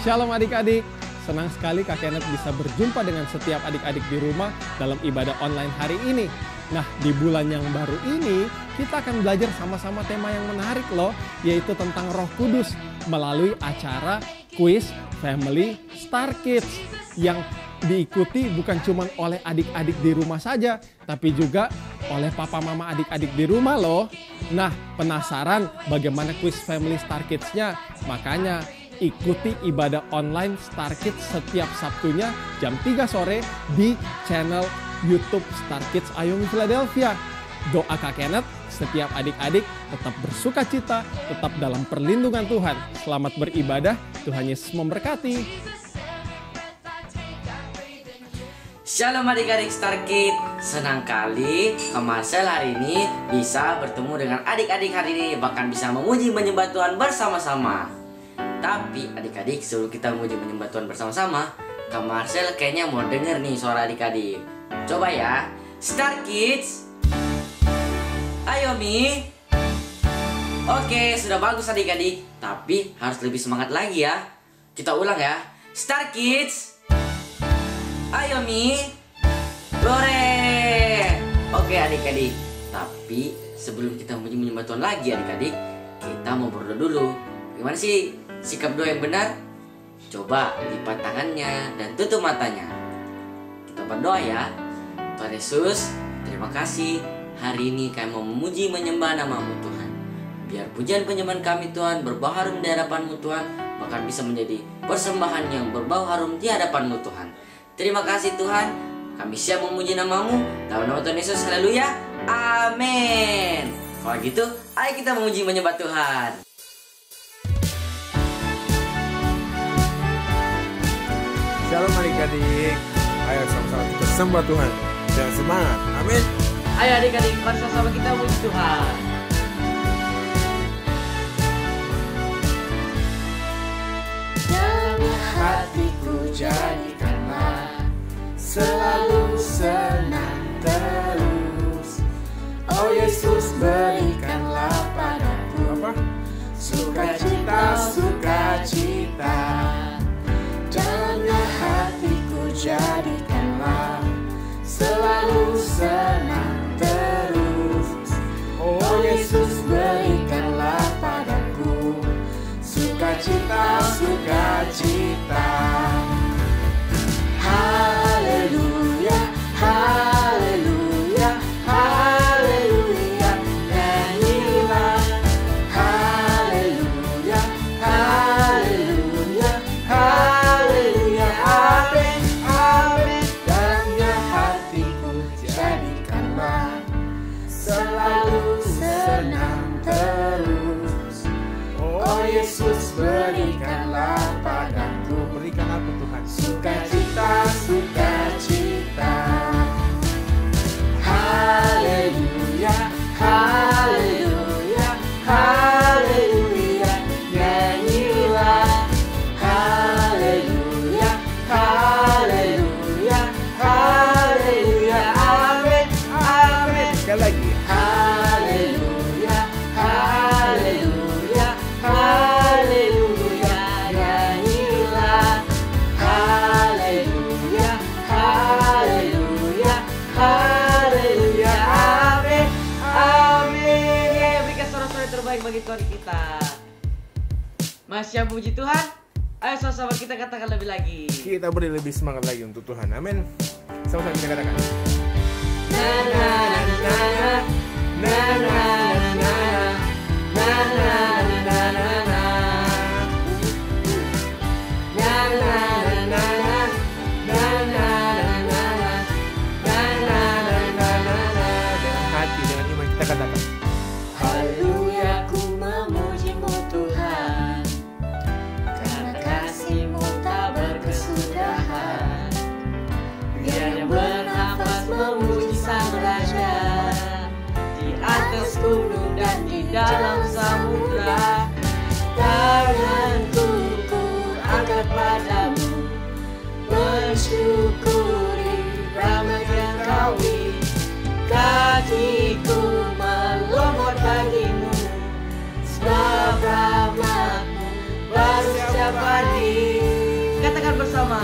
Shalom adik-adik, senang sekali Kak Kenneth bisa berjumpa dengan setiap adik-adik di rumah dalam ibadah online hari ini. Nah, di bulan yang baru ini, kita akan belajar sama-sama tema yang menarik loh, yaitu tentang Roh Kudus melalui acara Quiz Family Star Kids yang diikuti bukan cuma oleh adik-adik di rumah saja, tapi juga oleh papa mama adik-adik di rumah loh. Nah, penasaran bagaimana Quiz Family Star Kids-nya? Makanya ikuti ibadah online Star Kids setiap Sabtunya jam 3 sore di channel YouTube Star Kids Ayomi Philadelphia. Doa Kak Kenneth, setiap adik-adik tetap bersuka cita, tetap dalam perlindungan Tuhan. Selamat beribadah, Tuhan Yesus memberkati. Shalom adik-adik Star Kids, senang kali Kak Marcel hari ini bisa bertemu dengan adik-adik hari ini, bahkan bisa memuji menyembah Tuhan bersama-sama. Tapi adik-adik, sebelum kita memuji menyembah Tuhan bersama-sama, Kak Marcel kayaknya mau denger nih suara adik-adik. Coba ya, Star Kids, Ayomi. Oke, sudah bagus adik-adik, tapi harus lebih semangat lagi ya. Kita ulang ya, Star Kids, Ayomi, Lore. Oke adik-adik, tapi sebelum kita menyembah Tuhan lagi adik-adik, kita mau berdoa dulu. Gimana sih sikap doa yang benar? Coba lipat tangannya dan tutup matanya. Kita berdoa ya. Tuhan Yesus, terima kasih hari ini kami mau memuji menyembah nama-Mu Tuhan. Biar pujian penyembahan kami Tuhan berbau harum di hadapan-Mu Tuhan, bahkan bisa menjadi persembahan yang berbau harum di hadapan-Mu Tuhan. Terima kasih Tuhan, kami siap memuji nama-Mu. Dalam nama Tuhan Yesus, haleluya, amin. Kalau gitu, ayo kita memuji menyembah Tuhan. Shalom adik-adik, ayo sama-sama kita sembah Tuhan dengan semangat, amin. Ayo adik-adik, bersama-sama kita memuji Tuhan. Dalam hatiku jadikanlah selalu senang terus. Oh Yesus, berikanlah padaku sukacita, sukacita. Dalam hatiku jadikanlah selalu senang terus. Oh Yesus, berikanlah padaku sukacita, sukacita. Haleluya, haleluya, haleluya, nyanyilah. Haleluya, haleluya, haleluya, amin, amin. Dalamnya hatiku jadikanlah selalu senang terus. Oh Yesus, berikanlah padaku Berikan apa Tuhan? sukacita, sukacita. Haleluya, haleluya, haleluya, nyanyilah. Haleluya, haleluya, haleluya, amin, amin. Sekali lagi. Haleluya, haleluya, haleluya, nyanyilah. Haleluya, haleluya, haleluya, amin, amin. Ya, berikan suara-suara terbaik bagi Tuhan kita. Masih memuji Tuhan? Ayo sama-sama kita katakan lebih lagi. Kita beri lebih semangat lagi untuk Tuhan, amin. Sama-sama kita katakan. Na na na na na na na na na na na na na na. Na na na na na na na na na na na. Dengan hati, dengan iman kita katakan. Haleluya, ku memuji-Mu Tuhan, karena kasih-Mu tak berkesudahan. Biar yang bernafas memuji Sang Raja, di atas gunung dan di dalam samudra. Tanganku ku angkat padamu, bersyukuri rahmat yang Kau beri. Kakiku melomot bagimu, sebab rahmat-Mu baru setiap pagi. katakan bersama.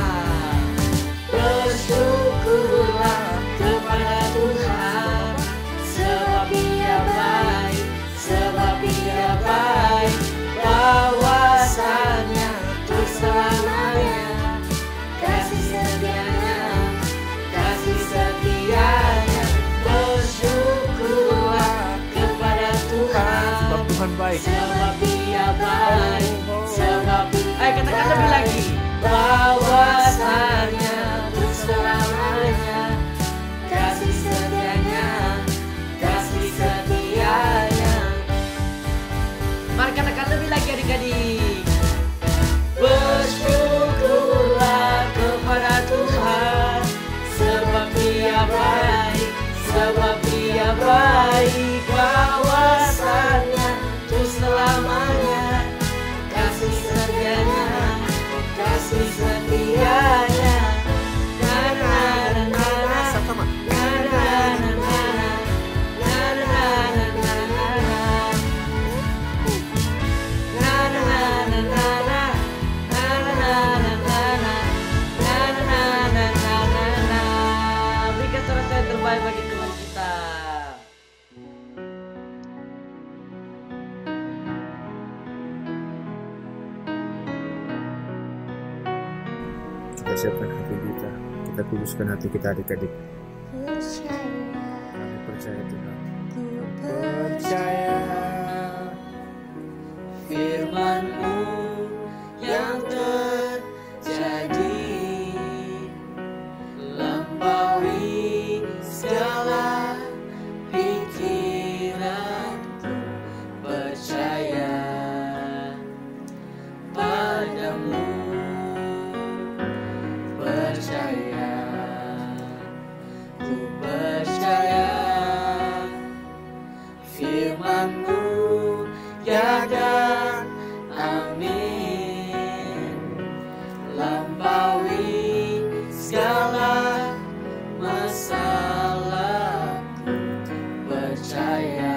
Bersyukurlah kepada Tuhan, sebab Dia baik, sebab Dia baik. Bahwasanya untuk selamanya, kasih setianya, kasih setianya. Bersyukurlah kepada Tuhan, Sebab Tuhan baik. sebab Dia baik, sebab. Ayo katakan lebih lagi. Bahwasanya untuk selamanya, kasih setianya, kasih setianya. Mari katakan lebih lagi adik-adik. Bersyukurlah kepada Tuhan, sebab Dia baik, sebab Dia baik. Bahwasanya untuk selamanya, kasih setianya, kasih setianya. Na na na na na. Sama-sama. Na na na na na. Na na na na na na. Na na na na na. Na na na na na. Na na na na na na. Berikan sorak yang terbaik bagi Tuhan kita. Kita siapkan hati kita. Kita kuduskan hati kita adik-adik. Kami percaya Tuhan. Percaya firman-Mu yang terjadi, lampaui segala pikiranku. Percaya padamu, percaya, ku percaya firman-Mu ya dan amin. Lampaui segala masalahku. Percaya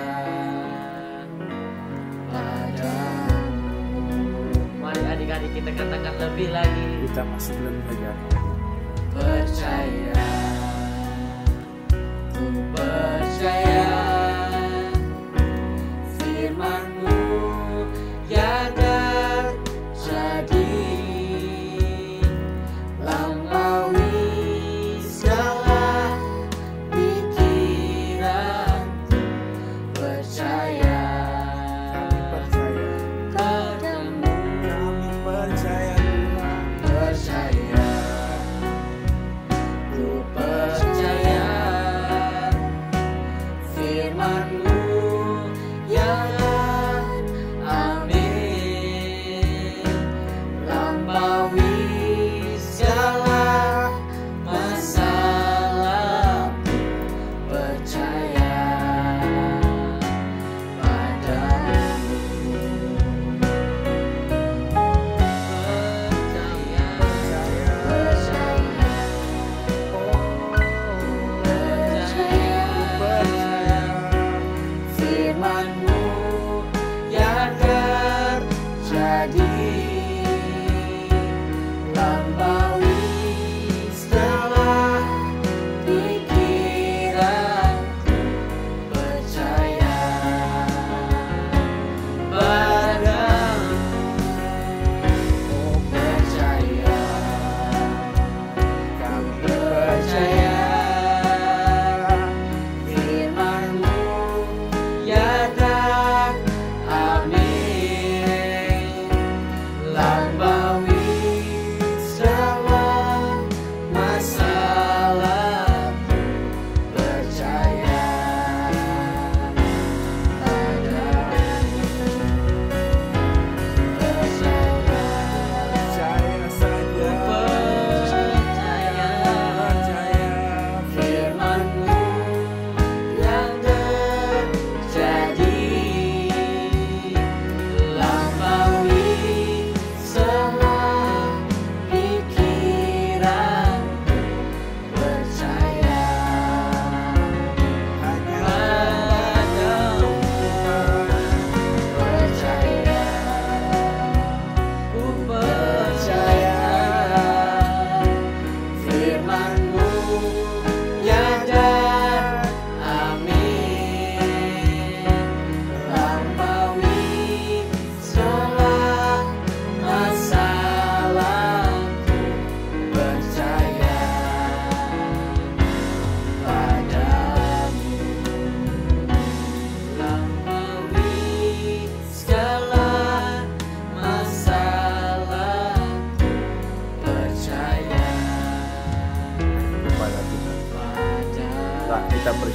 padamu. Mari adik-adik kita katakan lebih lagi. Kita masih belum belajar. Percaya, ku percaya firman-Mu ya dan jadi, lampaui segala pikiranku. Percaya Kami percaya. padamu, Kami percaya Tuhan. percaya, ku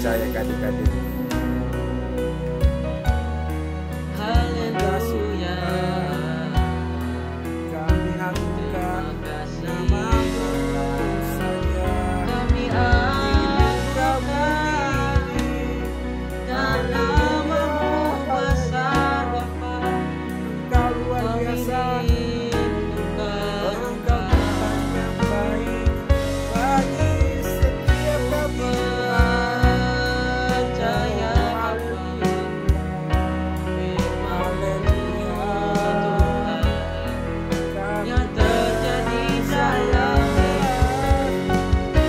percaya ke adik-adik. Haleluya. Kami agungkan namamu saja. Kami agungkan karena namamu besar Bapa. Engkau luar biasa. Engkau Tuhan yang baik bagi setiap kami. Percaya Haleluya. yang terjadi dalam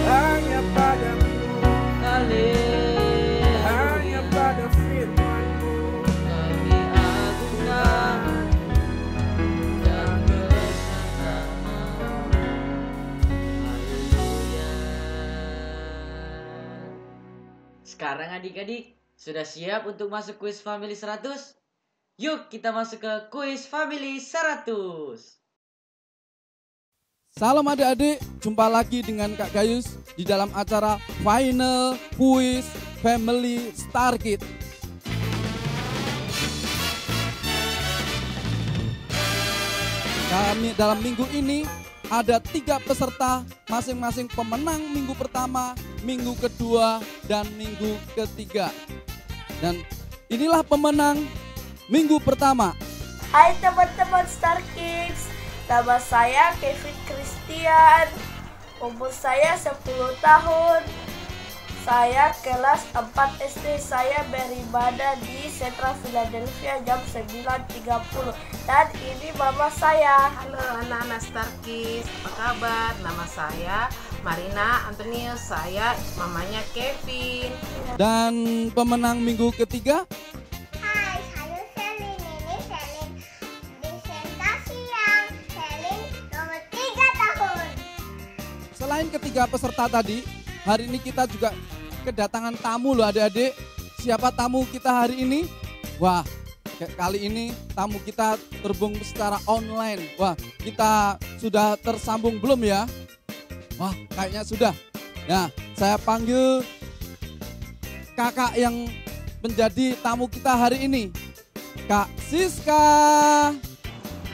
Hanya padamu, hanya Haleluya. pada firman-Mu. Kami agungkan dan bersama. Haleluya. Sekarang adik-adik sudah siap untuk masuk kuis Family 100? Yuk kita masuk ke kuis Family 100. Salam adik-adik, jumpa lagi dengan Kak Gayus di dalam acara Final Quiz Family Star Kid. Kami dalam minggu ini ada 3 peserta, masing-masing pemenang minggu pertama, minggu kedua, dan minggu ketiga. Dan inilah pemenang minggu pertama. Hai teman-teman Star Kids, nama saya Kevin Christian, umur saya 10 tahun. Saya kelas 4 SD, saya beribadah di Central Philadelphia jam 9.30. Dan ini mama saya. Halo anak-anak Star Kids, apa kabar? Nama saya Marina Antonius, saya mamanya Kevin. Dan pemenang minggu ketiga, Hai, saya Selin. Ini Selin presentasi yang Selin nomor 3 tahun. selain ketiga peserta tadi, hari ini kita juga kedatangan tamu loh adik-adik. Siapa tamu kita hari ini? Wah, kali ini tamu kita terhubung secara online. Wah, kita sudah tersambung belum ya? Wah, kayaknya sudah. Nah, saya panggil kakak yang menjadi tamu kita hari ini. Kak Siska.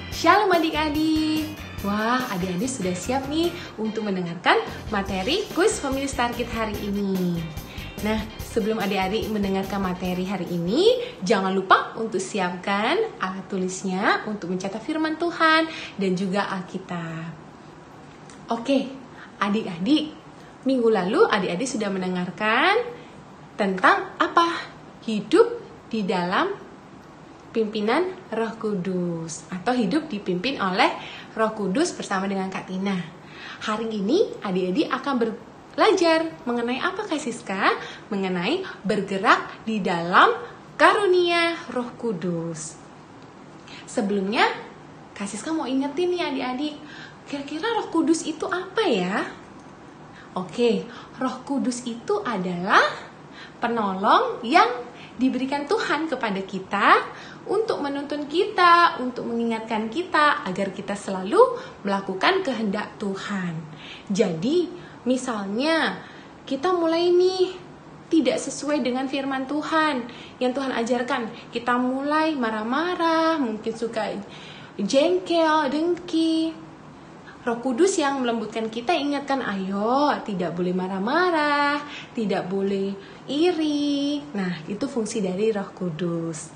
Shalom adik-adik. Wah, adik-adik sudah siap nih untuk mendengarkan materi kuis Family Star Kid hari ini. Nah, sebelum adik-adik mendengarkan materi hari ini, jangan lupa untuk siapkan alat tulisnya untuk mencatat firman Tuhan dan juga Alkitab. Oke, adik-adik, minggu lalu adik-adik sudah mendengarkan tentang apa? Hidup di dalam pimpinan Roh Kudus atau hidup dipimpin oleh Roh Kudus bersama dengan Kak Tina. Hari ini adik-adik akan belajar mengenai apa Kak Siska? Mengenai bergerak di dalam karunia Roh Kudus. Sebelumnya Kak Siska mau ingetin nih adik-adik, kira-kira Roh Kudus itu apa ya? Oke, Roh Kudus itu adalah penolong yang diberikan Tuhan kepada kita untuk menuntun kita, untuk mengingatkan kita agar kita selalu melakukan kehendak Tuhan. Jadi, misalnya kita mulai nih tidak sesuai dengan firman Tuhan yang Tuhan ajarkan, kita mulai marah-marah, mungkin suka jengkel, dengki. Roh Kudus yang melembutkan kita ingatkan, ayo tidak boleh marah-marah, tidak boleh iri. Nah, itu fungsi dari Roh Kudus.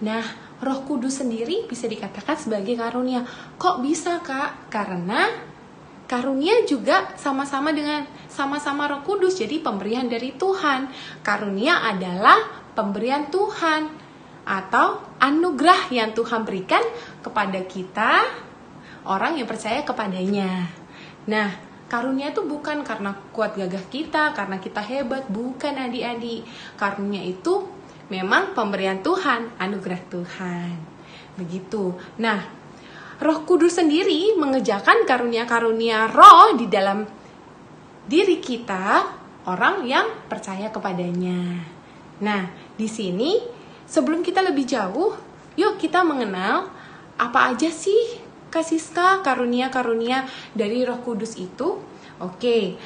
Nah, Roh Kudus sendiri bisa dikatakan sebagai karunia. Kok bisa, Kak? Karena karunia juga sama-sama Roh Kudus, jadi pemberian dari Tuhan. Karunia adalah pemberian Tuhan atau anugerah yang Tuhan berikan kepada kita, orang yang percaya kepadanya. Nah, karunia itu bukan karena kuat gagah kita, karena kita hebat, bukan adik-adik. Karunia itu memang pemberian Tuhan, anugerah Tuhan. Begitu. Nah, Roh Kudus sendiri mengerjakan karunia-karunia roh di dalam diri kita, orang yang percaya kepadanya. Nah, di sini sebelum kita lebih jauh, yuk kita mengenal apa aja sih Kak Siska karunia-karunia dari Roh Kudus itu. Oke.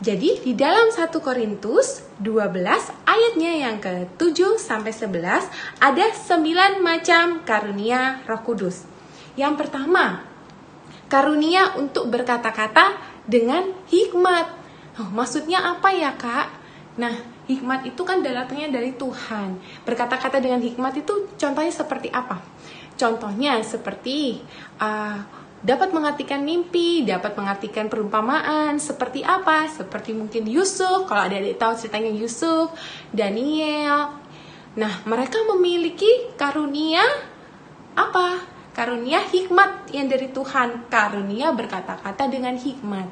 Jadi di dalam 1 Korintus 12 ayatnya yang ke-7 sampai 11 ada 9 macam karunia Roh Kudus. Yang pertama, karunia untuk berkata-kata dengan hikmat. Maksudnya apa ya, Kak? Nah, hikmat itu kan datangnya dari Tuhan. Berkata-kata dengan hikmat itu contohnya seperti apa? Contohnya seperti dapat mengartikan mimpi, dapat mengartikan perumpamaan, seperti apa? Seperti mungkin Yusuf, kalau adik-adik tahu ceritanya Yusuf, Daniel. Nah, mereka memiliki karunia apa? Karunia hikmat yang dari Tuhan, karunia berkata-kata dengan hikmat.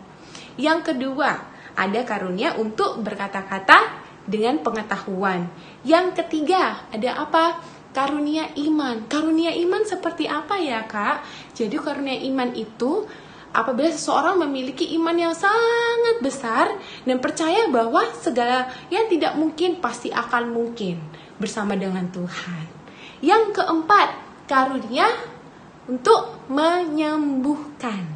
Yang kedua, ada karunia untuk berkata-kata dengan pengetahuan. Yang ketiga, ada apa? Karunia iman. Karunia iman seperti apa ya, Kak? Jadi karunia iman itu apabila seseorang memiliki iman yang sangat besar dan percaya bahwa segala yang tidak mungkin pasti akan mungkin bersama dengan Tuhan. Yang keempat, karunia untuk menyembuhkan.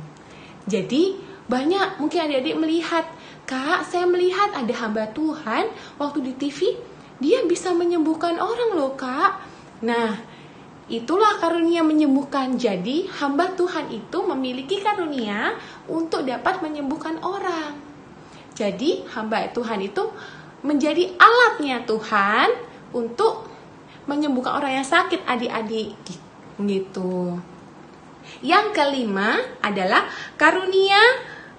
Jadi banyak mungkin adik-adik melihat, Kak, saya melihat ada hamba Tuhan waktu di TV, dia bisa menyembuhkan orang loh, Kak. Nah, itulah karunia menyembuhkan. Jadi, hamba Tuhan itu memiliki karunia untuk dapat menyembuhkan orang. Jadi, hamba Tuhan itu menjadi alatnya Tuhan untuk menyembuhkan orang yang sakit, adik-adik. Gitu. Yang kelima adalah karunia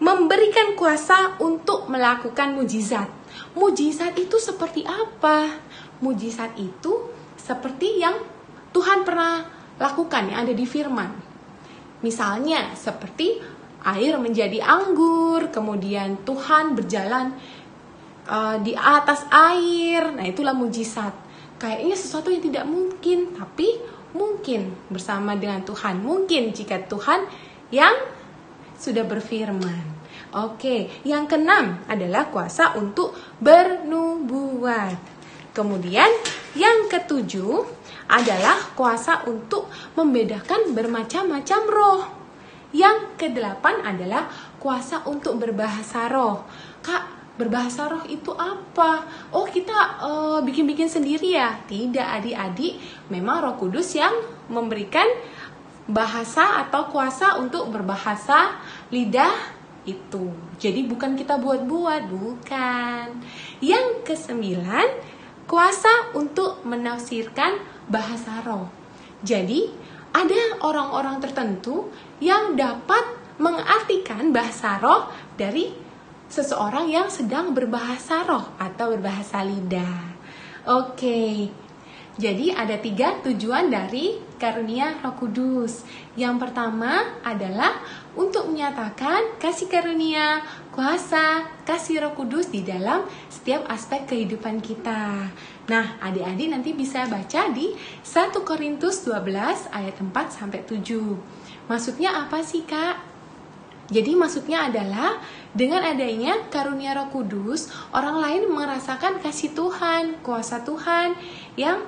memberikan kuasa untuk melakukan mujizat. Mujizat itu seperti apa? Mujizat itu seperti yang Tuhan pernah lakukan yang ada di firman. Misalnya seperti air menjadi anggur, kemudian Tuhan berjalan di atas air. Nah, itulah mujizat. Kayaknya sesuatu yang tidak mungkin, tapi mungkin bersama dengan Tuhan. Mungkin jika Tuhan yang sudah berfirman. Oke, yang keenam adalah kuasa untuk bernubuat. Kemudian yang ketujuh adalah kuasa untuk membedakan bermacam-macam roh. Yang kedelapan adalah kuasa untuk berbahasa roh. Kak, berbahasa roh itu apa? Oh, kita bikin-bikin sendiri ya? Tidak, adik-adik. Memang Roh Kudus yang memberikan bahasa atau kuasa untuk berbahasa lidah itu. Jadi bukan kita buat-buat, bukan. Yang kesembilan, kuasa untuk menafsirkan bahasa roh. Jadi, ada orang-orang tertentu yang dapat mengartikan bahasa roh dari seseorang yang sedang berbahasa roh atau berbahasa lidah. Oke, jadi ada 3 tujuan dari karunia Roh Kudus. Yang pertama adalah untuk menyatakan kasih karunia, kuasa, kasih Roh Kudus di dalam setiap aspek kehidupan kita. Nah, adik-adik nanti bisa baca di 1 Korintus 12 ayat 4 sampai 7. Maksudnya apa sih, Kak? Jadi maksudnya adalah dengan adanya karunia Roh Kudus, orang lain merasakan kasih Tuhan, kuasa Tuhan yang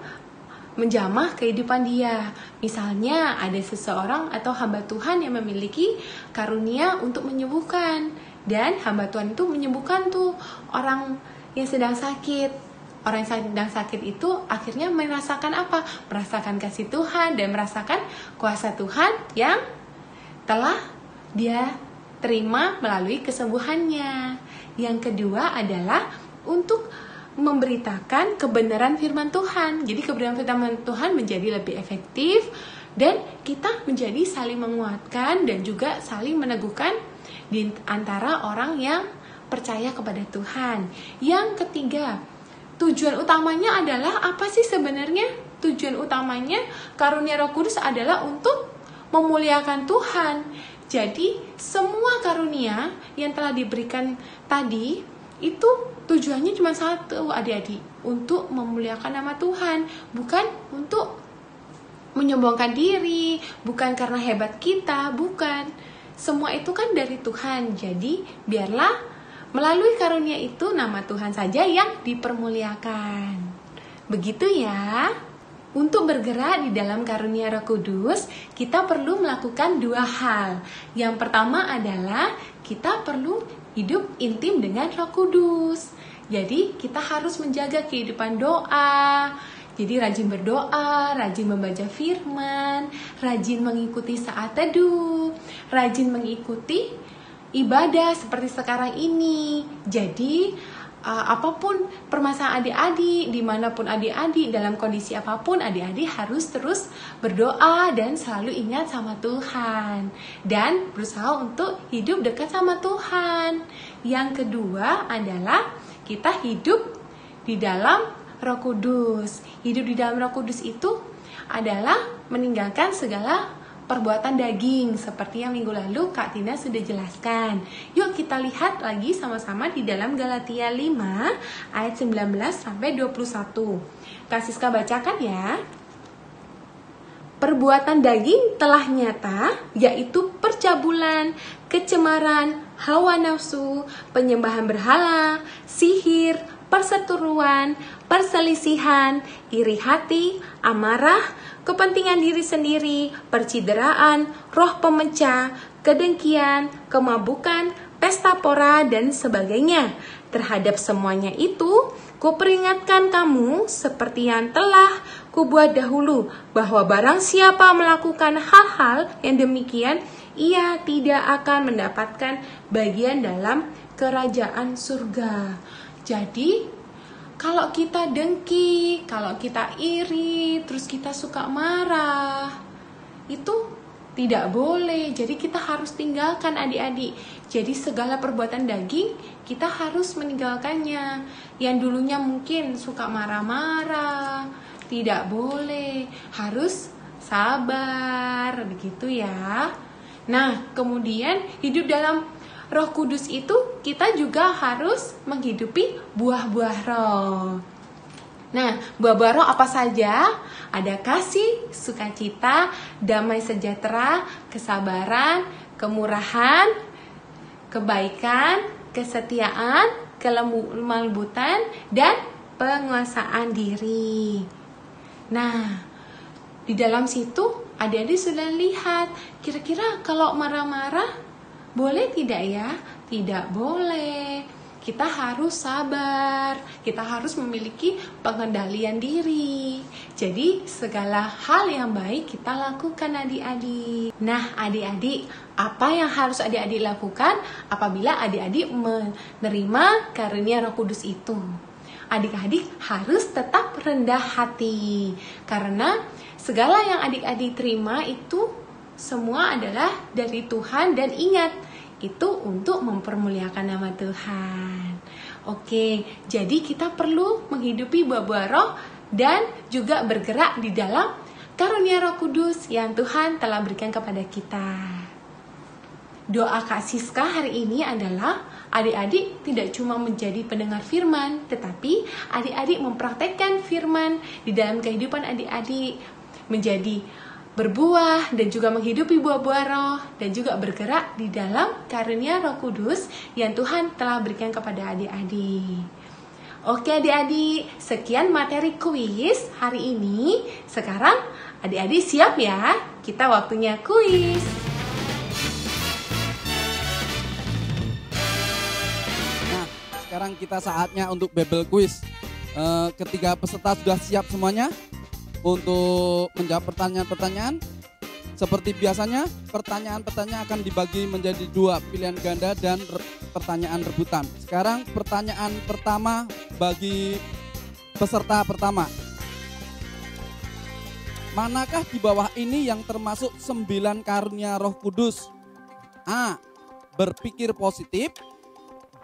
menjamah kehidupan dia. Misalnya ada seseorang atau hamba Tuhan yang memiliki karunia untuk menyembuhkan, dan hamba Tuhan itu menyembuhkan tuh orang yang sedang sakit. Orang yang sedang sakit itu akhirnya merasakan apa? Merasakan kasih Tuhan dan merasakan kuasa Tuhan yang telah dia terima melalui kesembuhannya. Yang kedua adalah untuk memberitakan kebenaran firman Tuhan. Jadi kebenaran firman Tuhan menjadi lebih efektif dan kita menjadi saling menguatkan dan juga saling meneguhkan di antara orang yang percaya kepada Tuhan. Yang ketiga, tujuan utamanya adalah apa sih sebenarnya? Tujuan utamanya karunia Roh Kudus adalah untuk memuliakan Tuhan. Jadi semua karunia yang telah diberikan tadi itu tujuannya cuma satu, adik-adik, untuk memuliakan nama Tuhan, bukan untuk menyombongkan diri, bukan karena hebat kita, bukan. Semua itu kan dari Tuhan. Jadi biarlah melalui karunia itu nama Tuhan saja yang dipermuliakan. Begitu ya. Untuk bergerak di dalam karunia Roh Kudus, kita perlu melakukan dua hal. Yang pertama adalah kita perlu hidup intim dengan Roh Kudus. Jadi kita harus menjaga kehidupan doa. Jadi rajin berdoa, rajin membaca firman, rajin mengikuti saat teduh, rajin mengikuti ibadah seperti sekarang ini. Jadi apapun permasalahan adik-adik, dimanapun adik-adik, dalam kondisi apapun, adik-adik harus terus berdoa dan selalu ingat sama Tuhan. Dan berusaha untuk hidup dekat sama Tuhan. Yang kedua adalah kita hidup di dalam Roh Kudus. Hidup di dalam Roh Kudus itu adalah meninggalkan segala perbuatan daging seperti yang minggu lalu Kak Tina sudah jelaskan. Yuk kita lihat lagi sama-sama di dalam Galatia 5 ayat 19 sampai 21. Kak Siska bacakan ya. Perbuatan daging telah nyata, yaitu percabulan, kecemaran, hawa nafsu, penyembahan berhala, sihir, perseteruan, perselisihan, iri hati, amarah, kepentingan diri sendiri, percideraan, roh pemecah, kedengkian, kemabukan, pesta pora, dan sebagainya. Terhadap semuanya itu, kuperingatkan kamu seperti yang telah kubuat dahulu, bahwa barang siapa melakukan hal-hal yang demikian, ia tidak akan mendapatkan bagian dalam kerajaan surga. Jadi, kalau kita dengki, kalau kita iri, terus kita suka marah, itu tidak boleh. Jadi kita harus tinggalkan adik-adik. Jadi segala perbuatan daging, kita harus meninggalkannya. Yang dulunya mungkin suka marah-marah, tidak boleh. Harus sabar, begitu ya. Nah, kemudian hidup dalam Roh Kudus itu kita juga harus menghidupi buah-buah roh. Nah, buah-buah roh apa saja? Ada kasih, sukacita, damai sejahtera, kesabaran, kemurahan, kebaikan, kesetiaan, kelembutan, dan penguasaan diri. Nah, di dalam situ adik-adik sudah lihat, kira-kira kalau marah-marah boleh tidak ya? Tidak boleh. Kita harus sabar. Kita harus memiliki pengendalian diri. Jadi segala hal yang baik kita lakukan adik-adik. Nah adik-adik, apa yang harus adik-adik lakukan apabila adik-adik menerima karunia Roh Kudus itu? Adik-adik harus tetap rendah hati. Karena segala yang adik-adik terima itu semua adalah dari Tuhan, dan ingat, itu untuk mempermuliakan nama Tuhan. Oke, jadi kita perlu menghidupi buah-buah roh dan juga bergerak di dalam karunia Roh Kudus yang Tuhan telah berikan kepada kita. Doa Kak Siska hari ini adalah adik-adik tidak cuma menjadi pendengar firman, tetapi adik-adik mempraktekkan firman di dalam kehidupan adik-adik, menjadi berbuah dan juga menghidupi buah-buah roh dan juga bergerak di dalam karunia Roh Kudus yang Tuhan telah berikan kepada adik-adik. Oke adik-adik, sekian materi kuis hari ini. Sekarang adik-adik siap ya? Kita waktunya kuis. Nah, sekarang kita saatnya untuk Bible quiz. Ketiga peserta sudah siap semuanya untuk menjawab pertanyaan-pertanyaan. Seperti biasanya, pertanyaan-pertanyaan akan dibagi menjadi dua, pilihan ganda dan pertanyaan rebutan. Sekarang pertanyaan pertama bagi peserta pertama. Manakah di bawah ini yang termasuk 9 karunia Roh Kudus? A. Berpikir positif.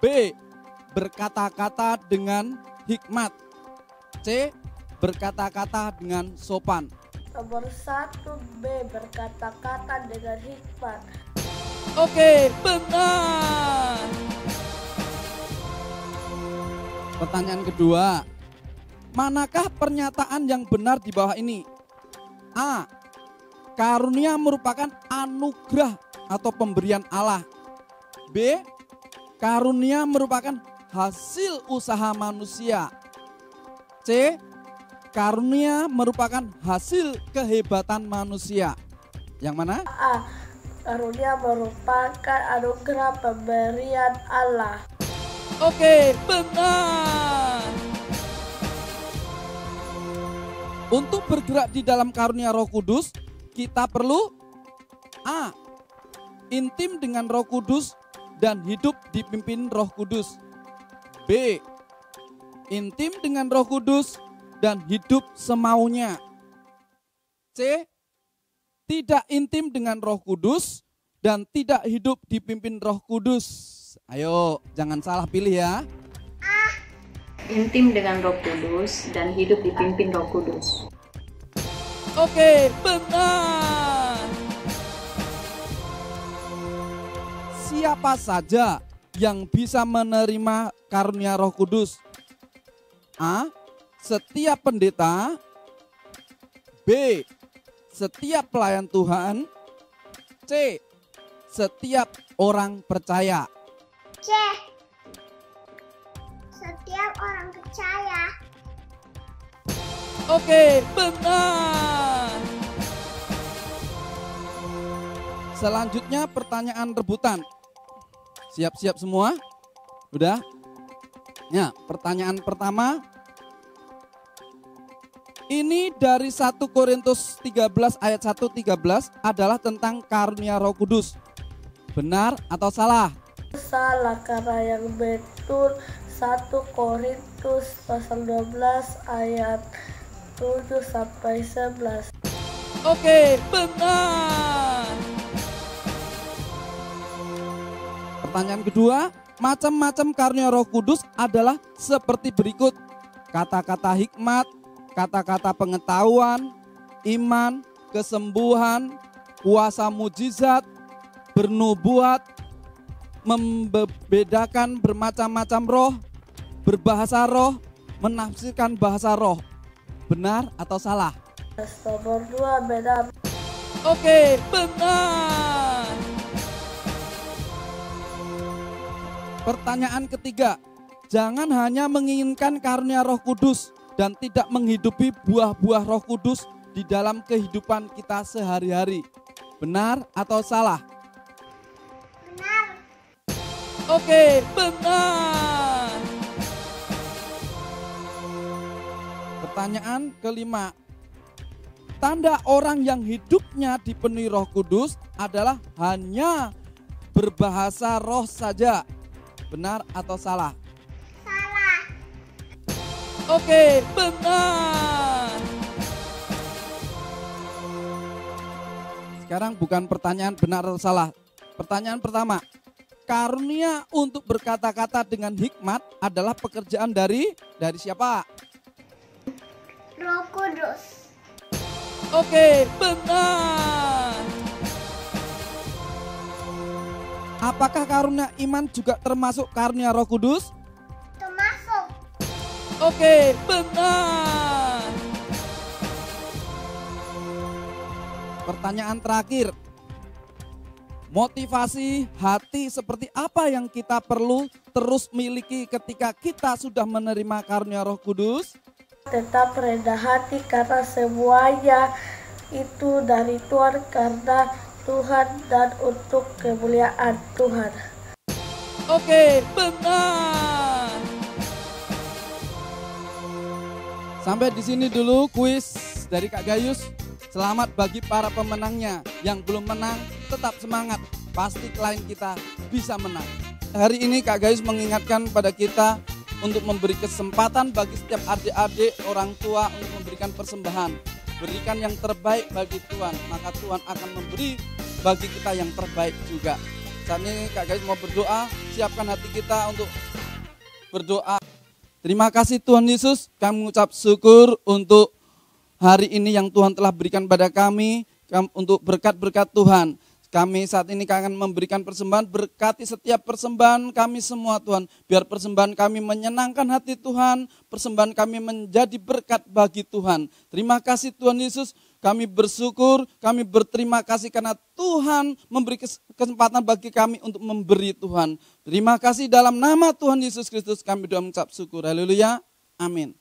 B. Berkata-kata dengan hikmat. C. Berkata-kata dengan sopan. Nomor 1 B, berkata-kata dengan hikmat. Oke, benar. Pertanyaan kedua. Manakah pernyataan yang benar di bawah ini? A. Karunia merupakan anugerah atau pemberian Allah. B. Karunia merupakan hasil usaha manusia. C. karunia merupakan hasil kehebatan manusia? Yang mana? A. Karunia merupakan anugerah pemberian Allah. Oke, benar. Untuk bergerak di dalam karunia Roh Kudus, kita perlu A. Intim dengan Roh Kudus dan hidup dipimpin Roh Kudus. B. Intim dengan Roh Kudus dan hidup semaunya. C. Tidak intim dengan Roh Kudus dan tidak hidup dipimpin Roh Kudus. Ayo, jangan salah pilih ya. Intim dengan Roh Kudus dan hidup dipimpin Roh Kudus. Oke, benar. Siapa saja yang bisa menerima karunia Roh Kudus? A. Setiap pendeta. B. Setiap pelayan Tuhan. C. Setiap orang percaya. C. Setiap orang percaya. Oke, benar. Selanjutnya pertanyaan rebutan. Siap-siap semua? Udah? Ya, pertanyaan pertama. Ini dari 1 Korintus 13 ayat 1-13 adalah tentang karunia Roh Kudus. Benar atau salah? Salah, karena yang betul 1 Korintus pasal 12 ayat 7-11. Oke, benar. Pertanyaan kedua, macam-macam karunia Roh Kudus adalah seperti berikut. Kata-kata hikmat, kata-kata pengetahuan, iman, kesembuhan, kuasa mujizat, bernubuat, membedakan bermacam-macam roh, berbahasa roh, menafsirkan bahasa roh. Benar atau salah? Nomor 2 benar. Oke, benar. Pertanyaan ketiga, jangan hanya menginginkan karunia Roh Kudus dan tidak menghidupi buah-buah Roh Kudus di dalam kehidupan kita sehari-hari. Benar atau salah? Benar. Oke, benar. Pertanyaan kelima, tanda orang yang hidupnya dipenuhi Roh Kudus adalah hanya berbahasa roh saja. Benar atau salah? Salah. Oke, benar. Sekarang bukan pertanyaan benar atau salah. Pertanyaan pertama, karunia untuk berkata-kata dengan hikmat adalah pekerjaan dari siapa? Roh Kudus. Oke, benar. Apakah karunia iman juga termasuk karunia Roh Kudus? Termasuk. Oke, benar. Pertanyaan terakhir. Motivasi hati seperti apa yang kita perlu terus miliki ketika kita sudah menerima karunia Roh Kudus? Tetap rendah hati karena semuanya itu dari Tuhan, karena Tuhan dan untuk kemuliaan Tuhan. Oke, benar. Sampai di sini dulu kuis dari Kak Gayus. Selamat bagi para pemenangnya. Yang belum menang tetap semangat. Pasti klien kita bisa menang. Hari ini Kak Gayus mengingatkan pada kita untuk memberi kesempatan bagi setiap adik-adik, orang tua untuk memberikan persembahan. Berikan yang terbaik bagi Tuhan, maka Tuhan akan memberi bagi kita yang terbaik juga. Saat ini Kak Gayus mau berdoa, siapkan hati kita untuk berdoa. Terima kasih Tuhan Yesus, kami mengucap syukur untuk hari ini yang Tuhan telah berikan pada kami, untuk berkat-berkat Tuhan. Kami saat ini akan memberikan persembahan, berkati setiap persembahan kami semua Tuhan. Biar persembahan kami menyenangkan hati Tuhan, persembahan kami menjadi berkat bagi Tuhan. Terima kasih Tuhan Yesus, kami bersyukur, kami berterima kasih karena Tuhan memberi kesempatan bagi kami untuk memberi Tuhan. Terima kasih dalam nama Tuhan Yesus Kristus kami doa mengucap syukur. Haleluya, amin.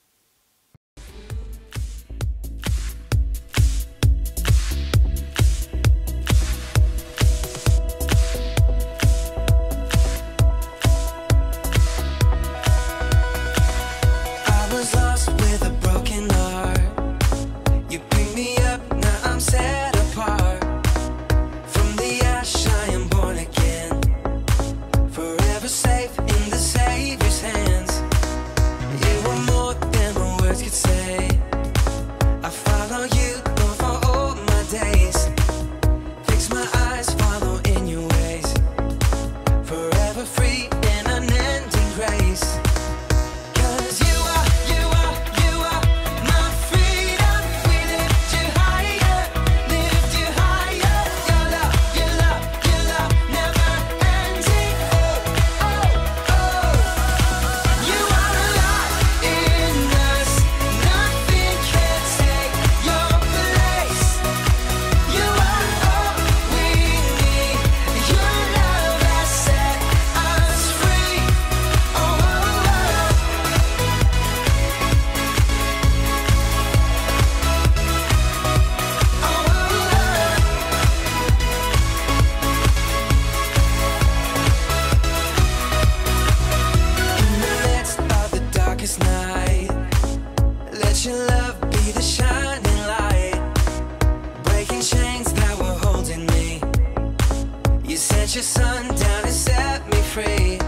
sent your son down and set me free.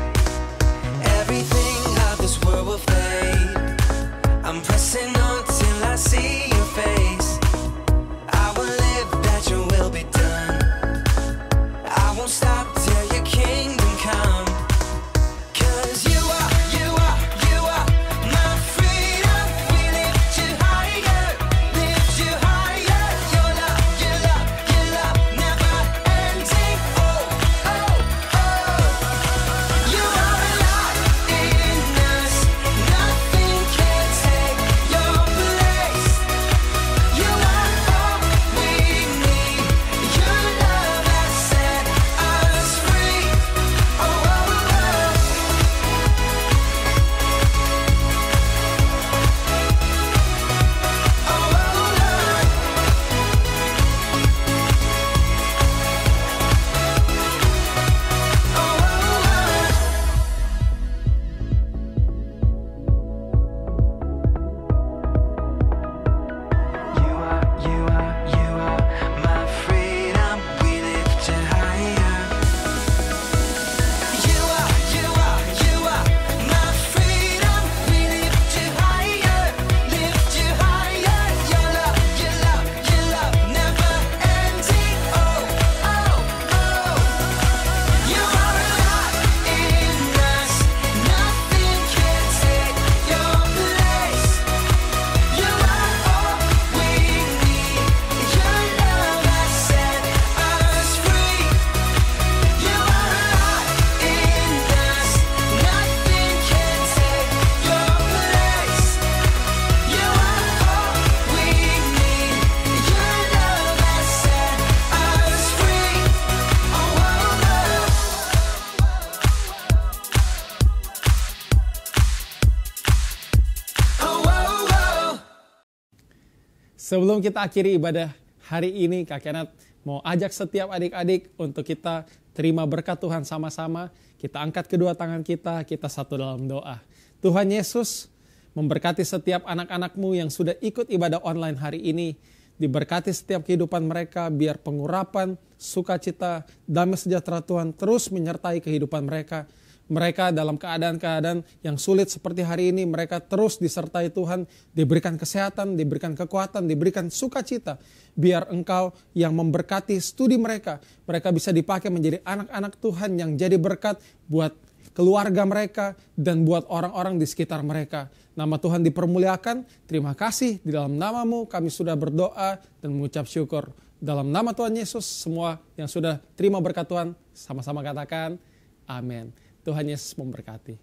Everything of this world will fade. I'm pressing on till I see your face. I will live that your will be done. I won't stop till your kingdom come. 'Cause you are my freedom. We lift you higher, lift you higher. Your love never ending. Oh, oh, oh. You are alive in us. Nothing can take your place. You are all we need. Your love has set us free. Oh, oh, oh. You are my freedom. We lift you higher. You are my freedom. We lift you higher, lift you higher. Your love never ending. Oh, oh, oh. You are alive in us. Nothing can take your place. You are all we need. Your love has set us free. You are alive in us. Nothing can take your place. You are all we need. Your love has set us free. Oh, oh, oh. Oh, oh, oh. Sebelum kita akhiri ibadah hari ini, Kak Kenneth mau ajak setiap adik-adik untuk kita terima berkat Tuhan sama-sama. Kita angkat kedua tangan kita satu dalam doa. Tuhan Yesus, memberkati setiap anak-anak-Mu yang sudah ikut ibadah online hari ini. Diberkati setiap kehidupan mereka, biar pengurapan, sukacita, damai sejahtera Tuhan terus menyertai kehidupan mereka. Mereka dalam keadaan-keadaan yang sulit seperti hari ini, mereka terus disertai Tuhan, diberikan kesehatan, diberikan kekuatan, diberikan sukacita. Biar Engkau yang memberkati studi mereka, mereka bisa dipakai menjadi anak-anak Tuhan yang jadi berkat buat keluarga mereka dan buat orang-orang di sekitar mereka. Nama Tuhan dipermuliakan. Terima kasih, di dalam nama-Mu kami sudah berdoa dan mengucap syukur. Dalam nama Tuhan Yesus, semua yang sudah terima berkat Tuhan, sama-sama katakan amin. Tuhan Yesus memberkati.